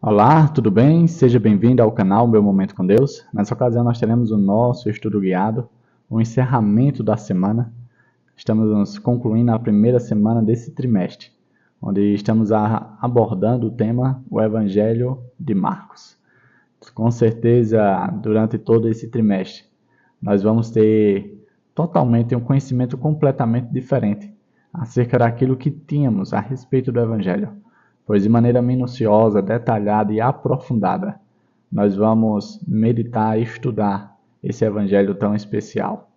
Olá, tudo bem? Seja bem-vindo ao canal Meu Momento com Deus. Nessa ocasião nós teremos o nosso estudo guiado, o encerramento da semana. Estamos concluindo a primeira semana desse trimestre, onde estamos abordando o tema o Evangelho de Marcos. Com certeza, durante todo esse trimestre, nós vamos ter totalmente um conhecimento completamente diferente acerca daquilo que tínhamos a respeito do Evangelho, pois de maneira minuciosa, detalhada e aprofundada, nós vamos meditar e estudar esse Evangelho tão especial.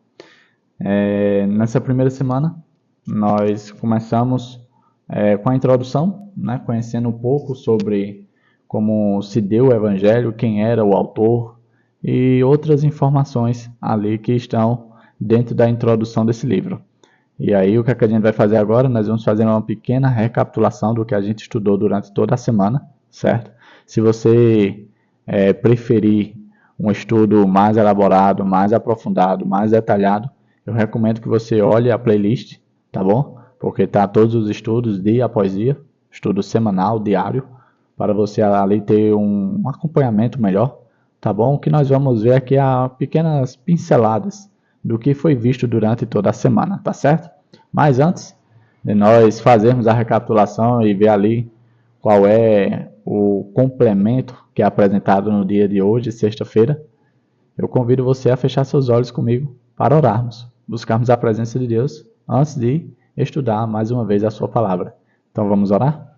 Nessa primeira semana, nós começamos com a introdução, conhecendo um pouco sobre como se deu o Evangelho, quem era o autor e outras informações ali que estão dentro da introdução desse livro. E aí o que a gente vai fazer agora? Nós vamos fazer uma pequena recapitulação do que a gente estudou durante toda a semana, certo? Se você preferir um estudo mais elaborado, mais aprofundado, mais detalhado, eu recomendo que você olhe a playlist, tá bom? Porque tá todos os estudos dia após dia, estudo semanal, diário, para você ali ter um acompanhamento melhor, tá bom? O que nós vamos ver aqui é pequenas pinceladas do que foi visto durante toda a semana, tá certo? Mas antes de nós fazermos a recapitulação e ver ali qual é o complemento que é apresentado no dia de hoje, sexta-feira, eu convido você a fechar seus olhos comigo para orarmos, buscarmos a presença de Deus antes de estudar mais uma vez a sua palavra. Então vamos orar?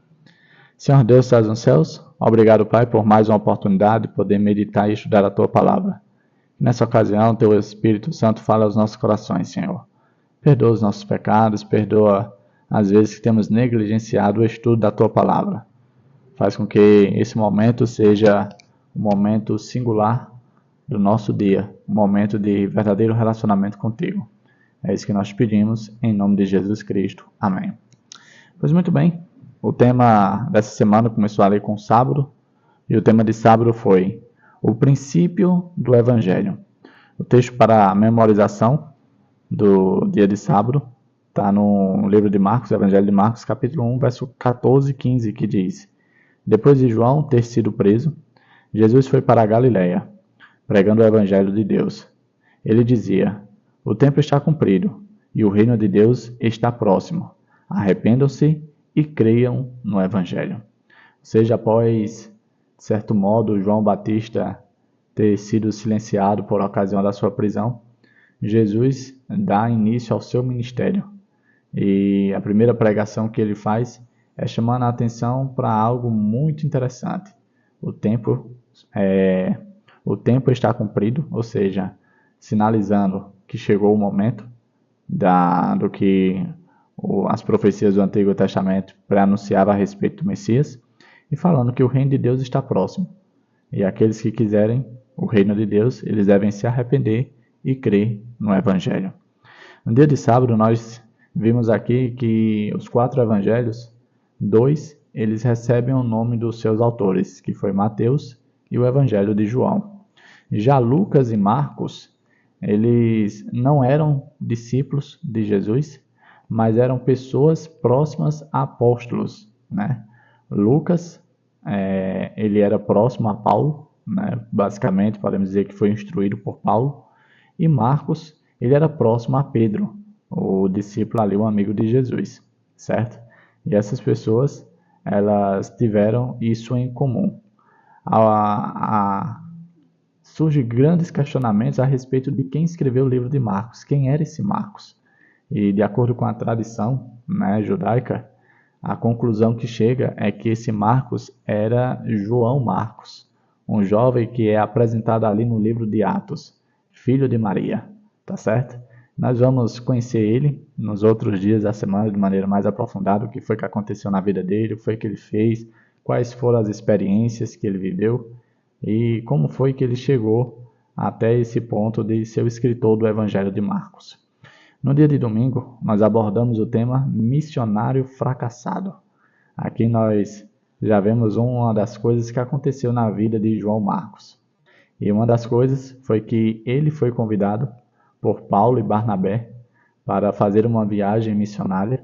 Senhor Deus, estás nos céus, obrigado, Pai, por mais uma oportunidade de poder meditar e estudar a tua palavra. Nessa ocasião, teu Espírito Santo fala aos nossos corações, Senhor. Perdoa os nossos pecados, perdoa as vezes que temos negligenciado o estudo da tua palavra. Faz com que esse momento seja um momento singular do nosso dia, um momento de verdadeiro relacionamento contigo. É isso que nós pedimos, em nome de Jesus Cristo. Amém. Pois muito bem, o tema dessa semana começou ali com sábado, e o tema de sábado foi o princípio do Evangelho. O texto para a memorização do dia de sábado está no livro de Marcos, Evangelho de Marcos, capítulo 1, verso 14 e 15, que diz: Depois de João ter sido preso, Jesus foi para a Galiléia, pregando o Evangelho de Deus. Ele dizia: O tempo está cumprido e o reino de Deus está próximo. Arrependam-se e creiam no Evangelho. Ou seja, após, de certo modo, João Batista ter sido silenciado por ocasião da sua prisão, Jesus dá início ao seu ministério. E a primeira pregação que ele faz é chamando a atenção para algo muito interessante. O tempo está cumprido, ou seja, sinalizando que chegou o momento do que as profecias do Antigo Testamento pré-anunciavam a respeito do Messias, e falando que o reino de Deus está próximo. E aqueles que quiserem o reino de Deus, eles devem se arrepender e crer no Evangelho. No dia de sábado, nós vimos aqui que os 4 evangelhos, 2, eles recebem o nome dos seus autores, que foi Mateus e o Evangelho de João. Já Lucas e Marcos, eles não eram discípulos de Jesus, mas eram pessoas próximas a apóstolos, Lucas, ele era próximo a Paulo, basicamente podemos dizer que foi instruído por Paulo, e Marcos, ele era próximo a Pedro, o discípulo ali, um amigo de Jesus, certo? E essas pessoas, elas tiveram isso em comum. Surgem grandes questionamentos a respeito de quem escreveu o livro de Marcos, quem era esse Marcos? E de acordo com a tradição judaica, a conclusão que chega é que esse Marcos era João Marcos, um jovem que é apresentado ali no livro de Atos, filho de Maria, tá certo? Nós vamos conhecer ele nos outros dias da semana de maneira mais aprofundada, o que foi que aconteceu na vida dele, o que foi que ele fez, quais foram as experiências que ele viveu e como foi que ele chegou até esse ponto de ser o escritor do Evangelho de Marcos. No dia de domingo, nós abordamos o tema missionário fracassado. Aqui nós já vemos uma das coisas que aconteceu na vida de João Marcos. E uma das coisas foi que ele foi convidado por Paulo e Barnabé para fazer uma viagem missionária.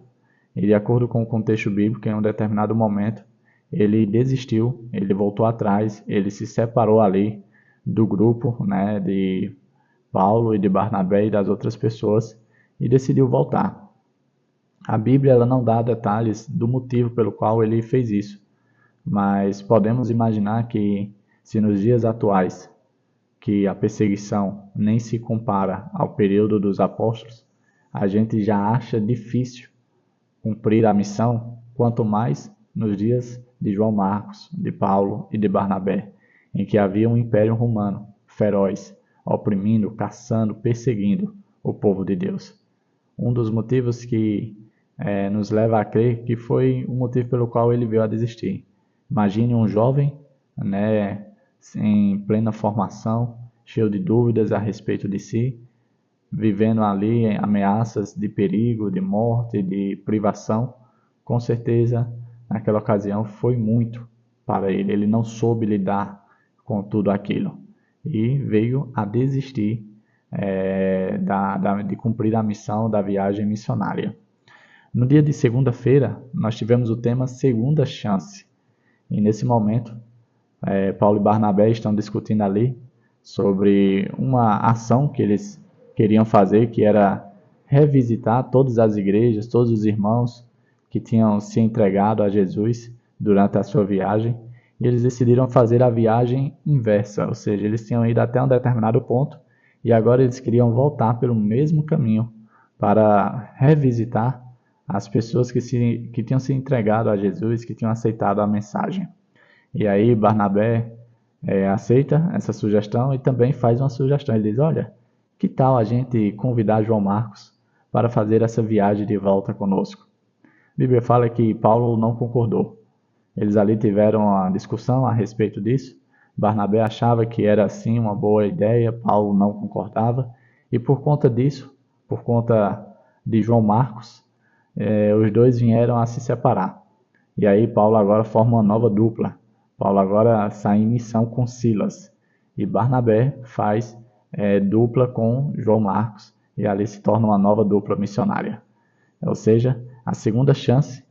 E de acordo com o contexto bíblico, em um determinado momento, ele desistiu, ele voltou atrás, ele se separou ali do grupo, né, de Paulo e de Barnabé e das outras pessoas e decidiu voltar. A Bíblia ela não dá detalhes do motivo pelo qual ele fez isso, mas podemos imaginar que se nos dias atuais, que a perseguição nem se compara ao período dos apóstolos, a gente já acha difícil cumprir a missão, quanto mais nos dias de João Marcos, de Paulo e de Barnabé, em que havia um império romano feroz, oprimindo, caçando, perseguindo o povo de Deus. Um dos motivos que nos leva a crer que foi o motivo pelo qual ele veio a desistir. Imagine um jovem, né, em plena formação, cheio de dúvidas a respeito de si, vivendo ali ameaças de perigo, de morte, de privação. Com certeza, naquela ocasião foi muito para ele. Ele não soube lidar com tudo aquilo e veio a desistir de cumprir a missão da viagem missionária. No dia de segunda-feira, nós tivemos o tema Segunda Chance. E nesse momento, Paulo e Barnabé estão discutindo ali sobre uma ação que eles queriam fazer, que era revisitar todas as igrejas, todos os irmãos que tinham se entregado a Jesus durante a sua viagem. E eles decidiram fazer a viagem inversa, ou seja, eles tinham ido até um determinado ponto e agora eles queriam voltar pelo mesmo caminho para revisitar as pessoas que tinham se entregado a Jesus, que tinham aceitado a mensagem. E aí Barnabé aceita essa sugestão e também faz uma sugestão. Ele diz, olha, que tal a gente convidar João Marcos para fazer essa viagem de volta conosco? A Bíblia fala que Paulo não concordou. Eles ali tiveram uma discussão a respeito disso. Barnabé achava que era sim uma boa ideia, Paulo não concordava. E por conta disso, por conta de João Marcos, os dois vieram a se separar. E aí Paulo agora forma uma nova dupla. Paulo agora sai em missão com Silas. E Barnabé faz dupla com João Marcos. E ali se torna uma nova dupla missionária. Ou seja, a segunda chance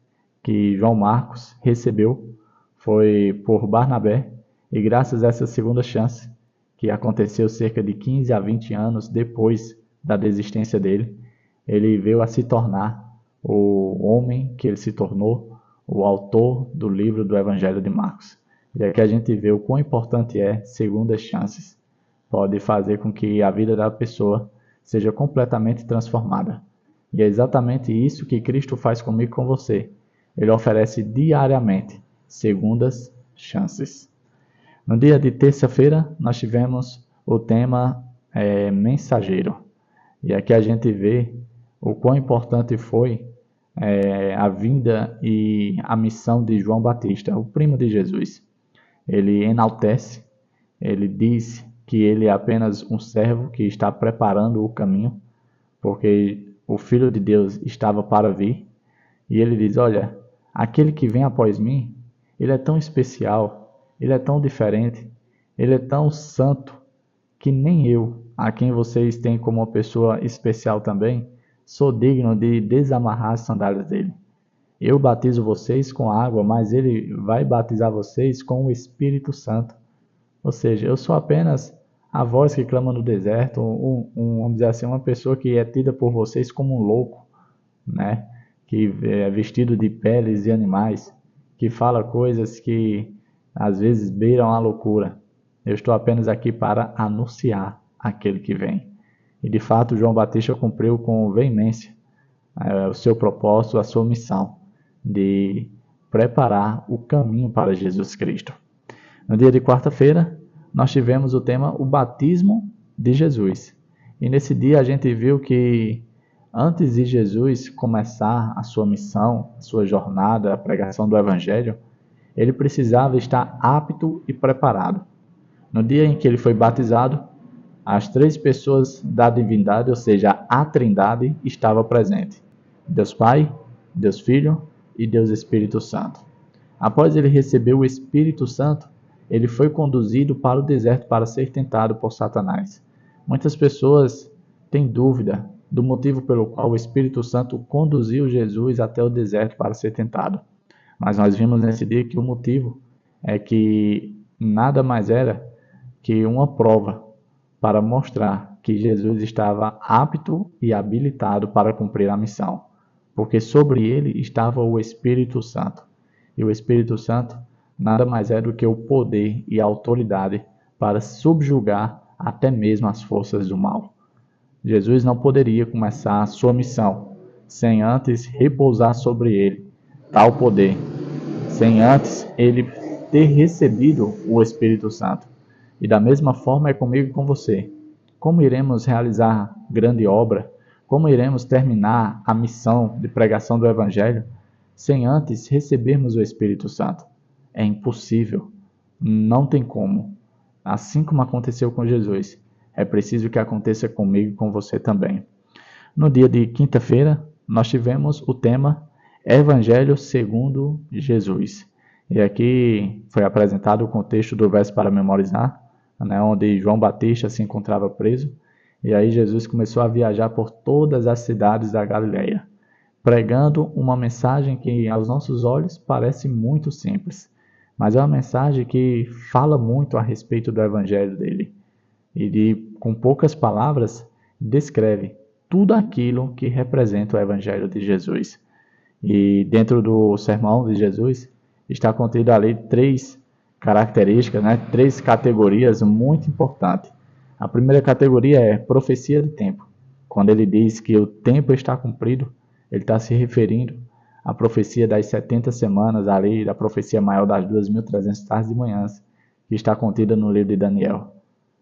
que João Marcos recebeu foi por Barnabé. E graças a essa segunda chance, que aconteceu cerca de 15 a 20 anos depois da desistência dele, ele veio a se tornar o homem que ele se tornou, o autor do livro do Evangelho de Marcos. E aqui a gente vê o quão importante segundas chances. Pode fazer com que a vida da pessoa seja completamente transformada. E é exatamente isso que Cristo faz comigo e com você. Ele oferece diariamente segundas chances. No dia de terça-feira, nós tivemos o tema mensageiro. E aqui a gente vê o quão importante foi a vinda e a missão de João Batista, o primo de Jesus. Ele enaltece, ele diz que ele é apenas um servo que está preparando o caminho, porque o Filho de Deus estava para vir. E ele diz, olha, aquele que vem após mim, ele é tão especial, ele é tão diferente, ele é tão santo, que nem eu, a quem vocês têm como uma pessoa especial também, sou digno de desamarrar as sandálias dele. Eu batizo vocês com água, mas ele vai batizar vocês com o Espírito Santo. Ou seja, eu sou apenas a voz que clama no deserto, vamos dizer assim, uma pessoa que é tida por vocês como um louco, né? Que é vestido de peles de animais, que fala coisas que às vezes beiram a loucura. Eu estou apenas aqui para anunciar aquele que vem. E de fato, João Batista cumpriu com veemência o seu propósito, a sua missão de preparar o caminho para Jesus Cristo. No dia de quarta-feira, nós tivemos o tema o batismo de Jesus. E nesse dia a gente viu que antes de Jesus começar a sua missão, a sua jornada, a pregação do Evangelho, ele precisava estar apto e preparado. No dia em que ele foi batizado, as três pessoas da divindade, ou seja, a Trindade, estava presente. Deus Pai, Deus Filho e Deus Espírito Santo. Após ele receber o Espírito Santo, ele foi conduzido para o deserto para ser tentado por Satanás. Muitas pessoas têm dúvida do motivo pelo qual o Espírito Santo conduziu Jesus até o deserto para ser tentado. Mas nós vimos nesse dia que o motivo é que nada mais era que uma prova para mostrar que Jesus estava apto e habilitado para cumprir a missão, porque sobre ele estava o Espírito Santo. E o Espírito Santo nada mais é do que o poder e a autoridade para subjugar até mesmo as forças do mal. Jesus não poderia começar a sua missão sem antes repousar sobre ele tal poder, sem antes ele ter recebido o Espírito Santo. E da mesma forma é comigo e com você. Como iremos realizar grande obra? Como iremos terminar a missão de pregação do Evangelho sem antes recebermos o Espírito Santo? É impossível. Não tem como. Assim como aconteceu com Jesus, é preciso que aconteça comigo e com você também. No dia de quinta-feira, nós tivemos o tema Evangelho segundo Jesus. E aqui foi apresentado o contexto do verso para memorizar, né, onde João Batista se encontrava preso. E aí Jesus começou a viajar por todas as cidades da Galileia, pregando uma mensagem que aos nossos olhos parece muito simples, mas é uma mensagem que fala muito a respeito do evangelho dele. E com poucas palavras descreve tudo aquilo que representa o evangelho de Jesus. E dentro do sermão de Jesus está contido ali 3 características, né? 3 categorias muito importantes. A primeira categoria é profecia de tempo. Quando ele diz que o tempo está cumprido, ele está se referindo à profecia das 70 semanas ali, da profecia maior das 2.300 tardes e manhãs, que está contida no livro de Daniel.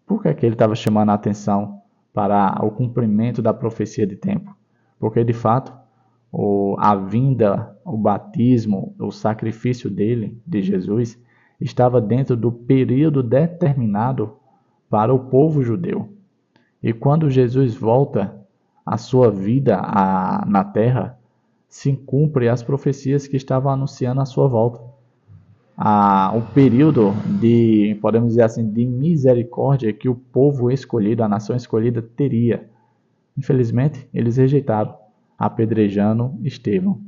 Por que ele estava chamando a atenção para o cumprimento da profecia de tempo? Porque, de fato, a vinda, o batismo, o sacrifício dele, de Jesus, estava dentro do período determinado para o povo judeu. E quando Jesus volta à sua vida na terra, se cumpre as profecias que estavam anunciando a sua volta. O período de, podemos dizer assim, de misericórdia que o povo escolhido, a nação escolhida, teria. Infelizmente, eles rejeitaram, apedrejando Estevão.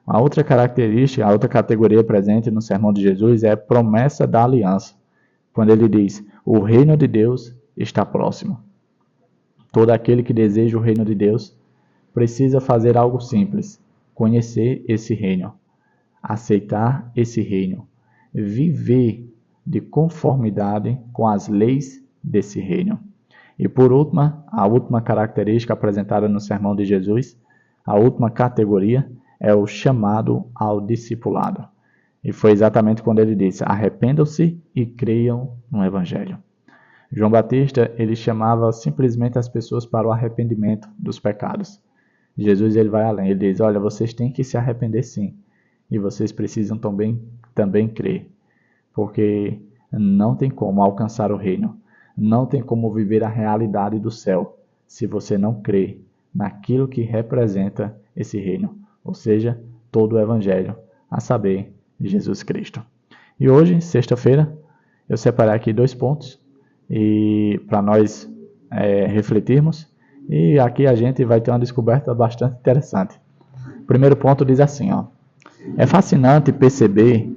A outra característica, a outra categoria presente no sermão de Jesus é a promessa da aliança, quando ele diz: o reino de Deus está próximo. Todo aquele que deseja o reino de Deus precisa fazer algo simples: conhecer esse reino, aceitar esse reino, viver de conformidade com as leis desse reino. E por último, a última característica apresentada no sermão de Jesus, a última categoria, é o chamado ao discipulado. E foi exatamente quando ele disse: arrependam-se e creiam no Evangelho. João Batista, ele chamava simplesmente as pessoas para o arrependimento dos pecados. Jesus, ele vai além, ele diz: olha, vocês têm que se arrepender sim, e vocês precisam também crer, porque não tem como alcançar o reino, não tem como viver a realidade do céu, se você não crê naquilo que representa esse reino, ou seja, todo o Evangelho, a saber, Jesus Cristo. E hoje, sexta-feira, eu separei aqui 2 pontos para nós refletirmos, e aqui a gente vai ter uma descoberta bastante interessante. O primeiro ponto diz assim, ó: é fascinante perceber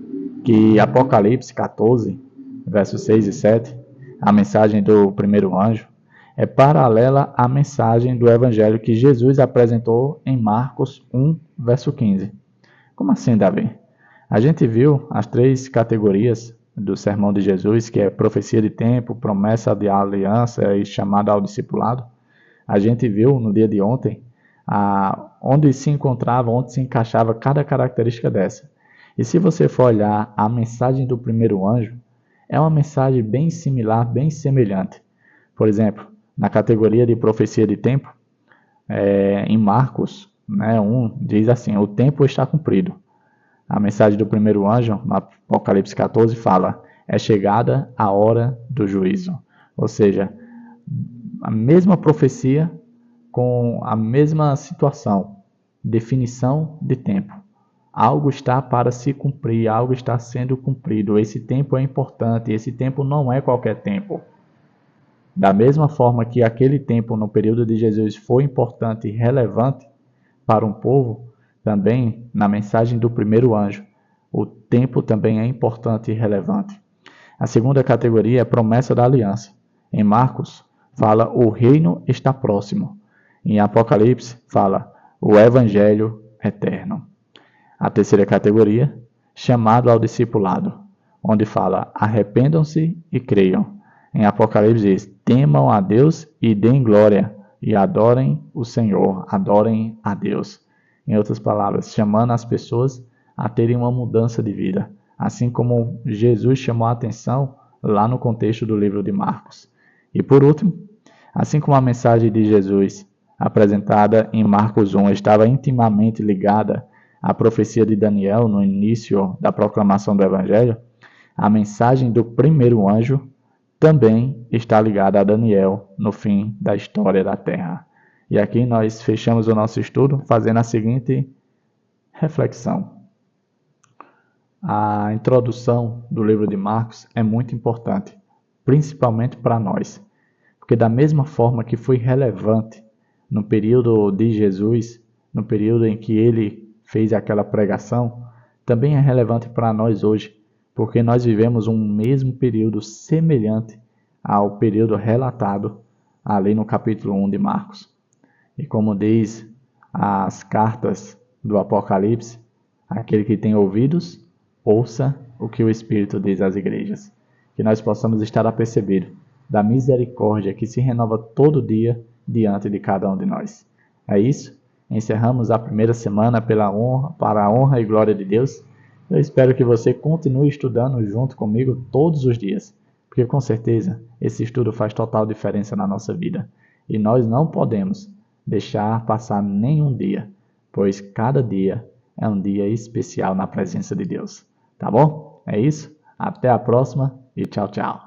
que Apocalipse 14, versos 6 e 7, a mensagem do primeiro anjo, é paralela à mensagem do Evangelho que Jesus apresentou em Marcos 1, verso 15. Como assim, Davi? A gente viu as 3 categorias do sermão de Jesus, que é profecia de tempo, promessa de aliança e chamada ao discipulado. A gente viu no dia de ontem onde se encontrava, onde se encaixava cada característica dessa. E se você for olhar a mensagem do primeiro anjo, é uma mensagem bem similar, bem semelhante. Por exemplo, na categoria de profecia de tempo, em Marcos 1, diz assim: o tempo está cumprido. A mensagem do primeiro anjo, no Apocalipse 14, fala: é chegada a hora do juízo. Ou seja, a mesma profecia com a mesma situação, definição de tempo. Algo está para se cumprir, algo está sendo cumprido. Esse tempo é importante, esse tempo não é qualquer tempo. Da mesma forma que aquele tempo no período de Jesus foi importante e relevante para um povo, também na mensagem do primeiro anjo, O tempo também é importante e relevante. A segunda categoria é promessa da aliança. Em Marcos, fala o reino está próximo. Em Apocalipse, fala o evangelho eterno. A terceira categoria, chamado ao discipulado, onde fala arrependam-se e creiam. Em Apocalipse diz, temam a Deus e deem glória, e adorem o Senhor, adorem a Deus. Em outras palavras, chamando as pessoas a terem uma mudança de vida, assim como Jesus chamou a atenção lá no contexto do livro de Marcos. E por último, assim como a mensagem de Jesus apresentada em Marcos 1 estava intimamente ligada à profecia de Daniel no início da proclamação do Evangelho, a mensagem do primeiro anjo também está ligada a Daniel no fim da história da Terra. E aqui nós fechamos o nosso estudo fazendo a seguinte reflexão. A introdução do livro de Marcos é muito importante, principalmente para nós, porque da mesma forma que foi relevante no período de Jesus, no período em que ele fez aquela pregação, também é relevante para nós hoje, porque nós vivemos um mesmo período semelhante ao período relatado ali no capítulo 1 de Marcos. E como diz as cartas do Apocalipse, aquele que tem ouvidos, ouça o que o Espírito diz às igrejas. Que nós possamos estar apercebidos da misericórdia que se renova todo dia diante de cada um de nós. É isso? Encerramos a primeira semana para a honra e glória de Deus. Eu espero que você continue estudando junto comigo todos os dias, porque com certeza esse estudo faz total diferença na nossa vida. E nós não podemos deixar passar nenhum dia, pois cada dia é um dia especial na presença de Deus. Tá bom? É isso? Até a próxima e tchau, tchau.